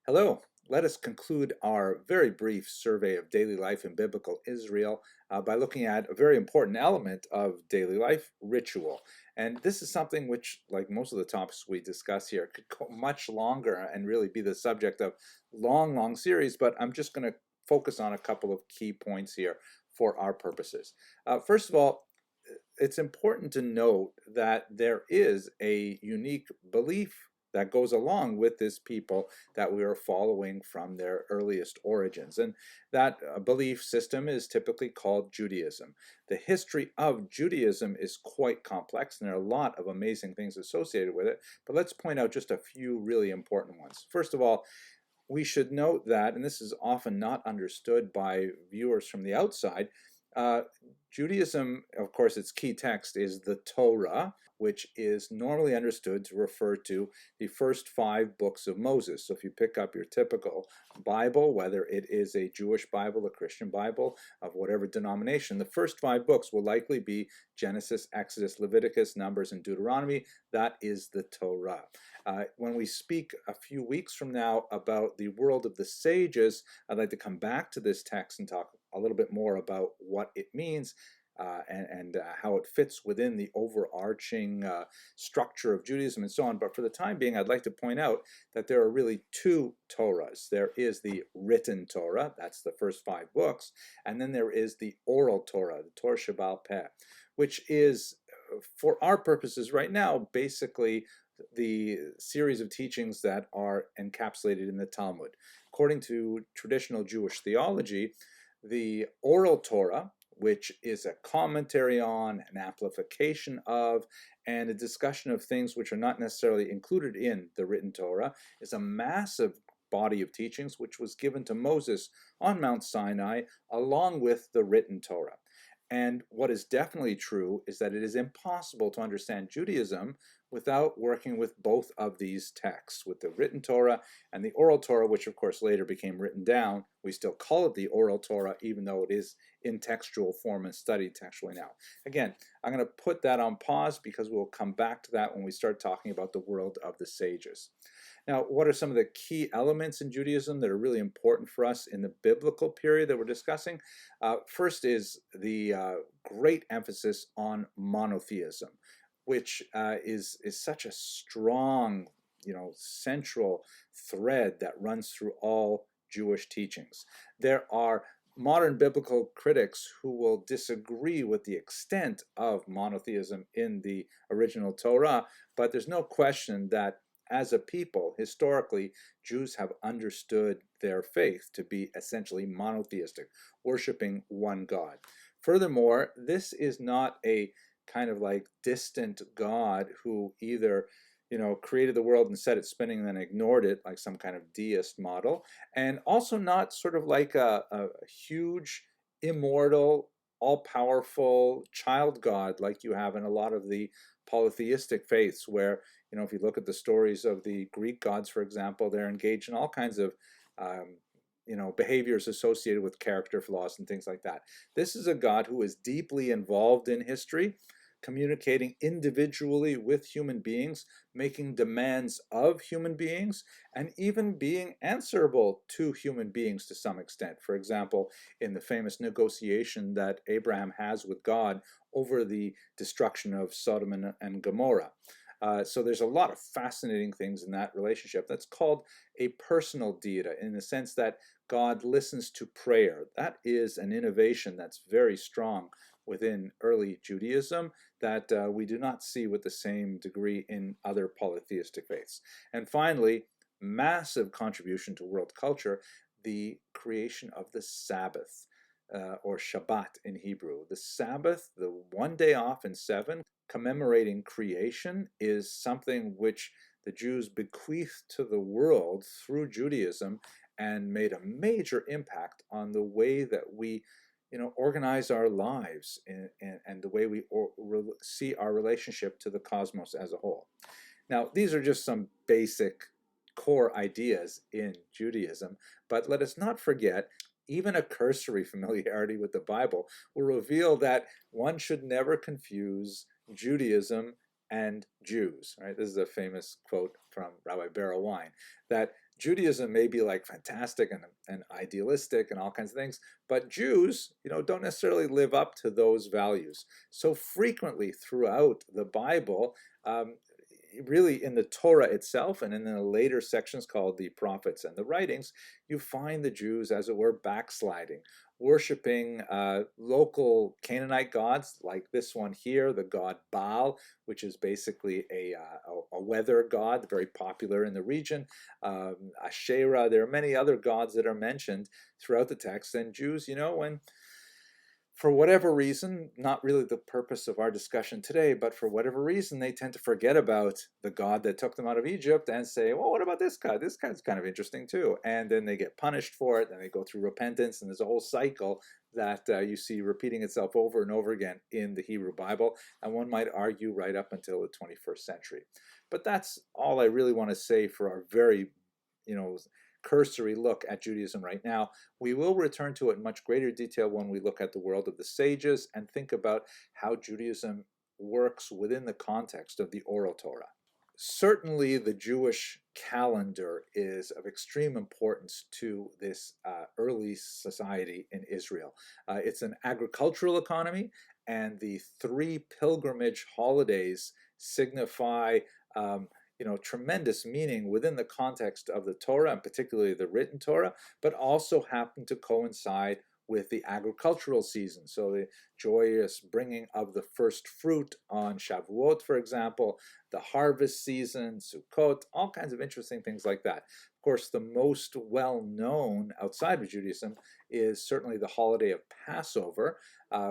Hello. Let us conclude our very brief survey of daily life in biblical Israel by looking at a very important element of daily life, ritual. And this is something which, like most of the topics we discuss here, could go much longer and really be the subject of long series, but I'm just going to focus on a couple of key points here for our purposes. First of all, it's important to note that there is a unique belief that goes along with this people that we are following from their earliest origins. And that belief system is typically called Judaism. The history of Judaism is quite complex, and there are a lot of amazing things associated with it. But let's point out just a few really important ones. First of all, we should note that, and this is often not understood by viewers from the outside, uh, Judaism, of course, its key text is the Torah, which is normally understood to refer to the first 5 books of Moses. So if you pick up your typical Bible, whether it is a Jewish Bible, a Christian Bible, of whatever denomination, the first 5 books will likely be Genesis, Exodus, Leviticus, Numbers, and Deuteronomy. That is the Torah. When we speak a few weeks from now about the world of the sages, I'd like to come back to this text and talk a little bit more about what it means and how it fits within the overarching structure of Judaism and so on. But for the time being, I'd like to point out that there are really 2 Torahs. There is the written Torah, that's the first 5 books, and then there is the oral Torah, the Torah Shebaal Peh, which is, for our purposes right now, basically the series of teachings that are encapsulated in the Talmud. According to traditional Jewish theology, the oral Torah, which is a commentary on, an amplification of, and a discussion of things which are not necessarily included in the written Torah, is a massive body of teachings which was given to Moses on Mount Sinai along with the written Torah. And what is definitely true is that it is impossible to understand Judaism without working with both of these texts, with the written Torah and the oral Torah, which of course later became written down. We still call it the oral Torah, even though it is in textual form and studied textually now. Again, I'm going to put that on pause because we'll come back to that when we start talking about the world of the sages. Now, what are some of the key elements in Judaism that are really important for us in the biblical period that we're discussing? First is the great emphasis on monotheism, which is such a strong, central thread that runs through all Jewish teachings. There are modern biblical critics who will disagree with the extent of monotheism in the original Torah, but there's no question that as a people, historically, Jews have understood their faith to be essentially monotheistic, worshiping one God. Furthermore, this is not a kind of like distant God who either created the world and set it spinning and then ignored it like some kind of deist model, and also not sort of like a huge, immortal, all-powerful child God like you have in a lot of the polytheistic faiths where, if you look at the stories of the Greek gods, for example, they're engaged in all kinds of behaviors associated with character flaws and things like that. This is a God who is deeply involved in history, communicating individually with human beings, making demands of human beings, and even being answerable to human beings to some extent. For example, in the famous negotiation that Abraham has with God over the destruction of Sodom and Gomorrah. So there's a lot of fascinating things in that relationship. That's called a personal deity in the sense that God listens to prayer. That is an innovation that's very strong within early Judaism that we do not see with the same degree in other polytheistic faiths. And finally, massive contribution to world culture, the creation of the Sabbath, or Shabbat in Hebrew. The Sabbath, the one day off in 7, commemorating creation, is something which the Jews bequeathed to the world through Judaism and made a major impact on the way that we organize our lives and the way we see our relationship to the cosmos as a whole. Now, these are just some basic core ideas in Judaism, but let us not forget, even a cursory familiarity with the Bible will reveal that one should never confuse Judaism and Jews, right? This is a famous quote from Rabbi Beryl Wine, that Judaism may be like fantastic and idealistic and all kinds of things, but Jews, don't necessarily live up to those values. So frequently throughout the Bible, um, really in the Torah itself and in the later sections called the prophets and the writings, you find the Jews, as it were, backsliding, worshiping local Canaanite gods like this one here, the god Baal, which is basically a weather god, very popular in the region. Asherah, there are many other gods that are mentioned throughout the text. And Jews, when for whatever reason, not really the purpose of our discussion today, but for whatever reason, they tend to forget about the God that took them out of Egypt and say, well, what about this God? This God's kind of interesting too. And then they get punished for it, and they go through repentance, and there's a whole cycle that you see repeating itself over and over again in the Hebrew Bible, and one might argue right up until the 21st century. But that's all I really want to say for our very, cursory look at Judaism right now. We will return to it in much greater detail when we look at the world of the sages and think about how Judaism works within the context of the oral Torah. Certainly, the Jewish calendar is of extreme importance to this early society in Israel. It's an agricultural economy, and the three pilgrimage holidays signify tremendous meaning within the context of the Torah, and particularly the written Torah, but also happen to coincide with the agricultural season. So the joyous bringing of the first fruit on Shavuot, for example, the harvest season, Sukkot, all kinds of interesting things like that. Of course, the most well-known outside of Judaism is certainly the holiday of Passover,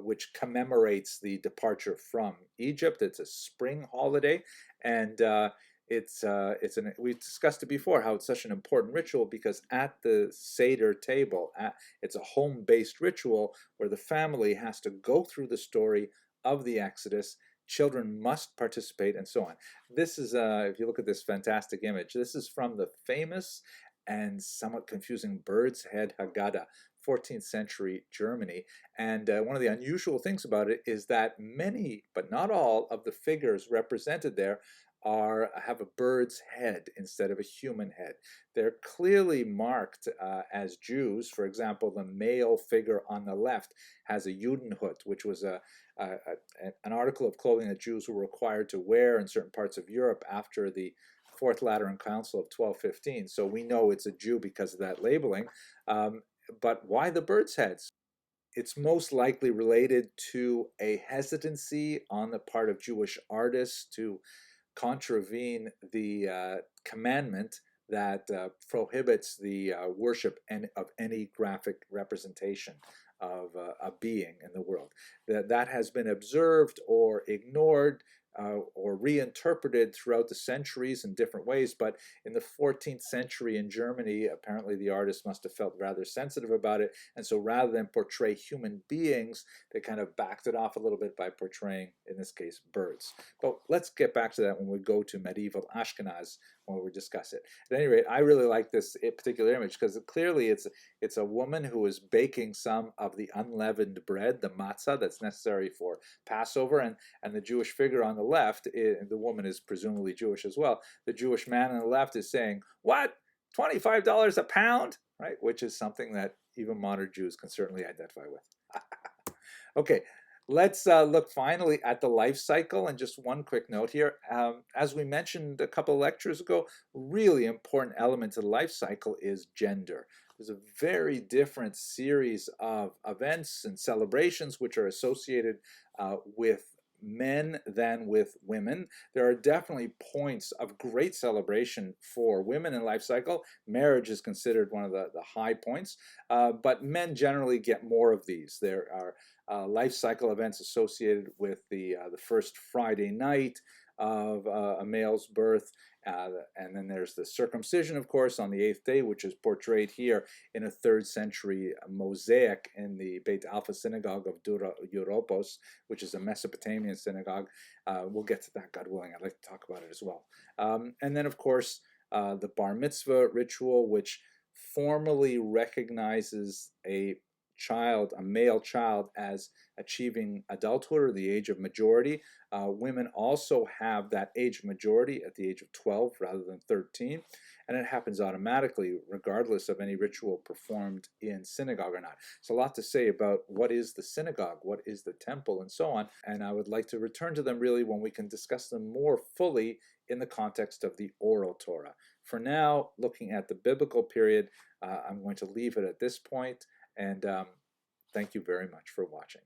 which commemorates the departure from Egypt. It's a spring holiday, and we've discussed it before, how it's such an important ritual because at the Seder table, it's a home-based ritual where the family has to go through the story of the Exodus. Children must participate and so on. This is, if you look at this fantastic image, this is from the famous and somewhat confusing Bird's Head Haggadah, 14th century Germany. And one of the unusual things about it is that many, but not all, of the figures represented there have a bird's head instead of a human head. They're clearly marked as Jews. For example, the male figure on the left has a Judenhut, which was an article of clothing that Jews were required to wear in certain parts of Europe after the Fourth Lateran Council of 1215. So we know it's a Jew because of that labeling. But why the bird's heads? It's most likely related to a hesitancy on the part of Jewish artists to contravene the commandment that prohibits the worship of any graphic representation of a being in the world. That has been observed or ignored or reinterpreted throughout the centuries in different ways, but in the 14th century in Germany, apparently the artist must have felt rather sensitive about it, and so rather than portray human beings, they kind of backed it off a little bit by portraying, in this case, birds. But let's get back to that when we go to medieval Ashkenaz, when we discuss it. At any rate, I really like this particular image because clearly it's a woman who is baking some of the unleavened bread, the matzah, that's necessary for Passover, and the Jewish figure on the left, the woman is presumably Jewish as well. The Jewish man on the left is saying, "What? $25 a pound?" Right? Which is something that even modern Jews can certainly identify with. Okay, let's look finally at the life cycle. And just one quick note here. As we mentioned a couple of lectures ago, really important element to the life cycle is gender. There's a very different series of events and celebrations which are associated with men than with women. There are definitely points of great celebration for women in life cycle. Marriage is considered one of the high points, but men generally get more of these. There are life cycle events associated with the first Friday night of a male's birth, and then there's the circumcision, of course, on the 8th day, which is portrayed here in a 3rd century mosaic in the Beit Alpha synagogue of Dura Europos, which is a Mesopotamian synagogue. We'll get to that, God willing. I'd like to talk about it as well. And then, of course, the bar mitzvah ritual, which formally recognizes a child, a male child, as achieving adulthood or the age of majority. Women also have that age of majority at the age of 12 rather than 13, and it happens automatically regardless of any ritual performed in synagogue or not. It's a lot to say about what is the synagogue, what is the temple, and so on, and I would like to return to them really when we can discuss them more fully in the context of the oral Torah. For now, looking at the biblical period, I'm going to leave it at this point, and thank you very much for watching.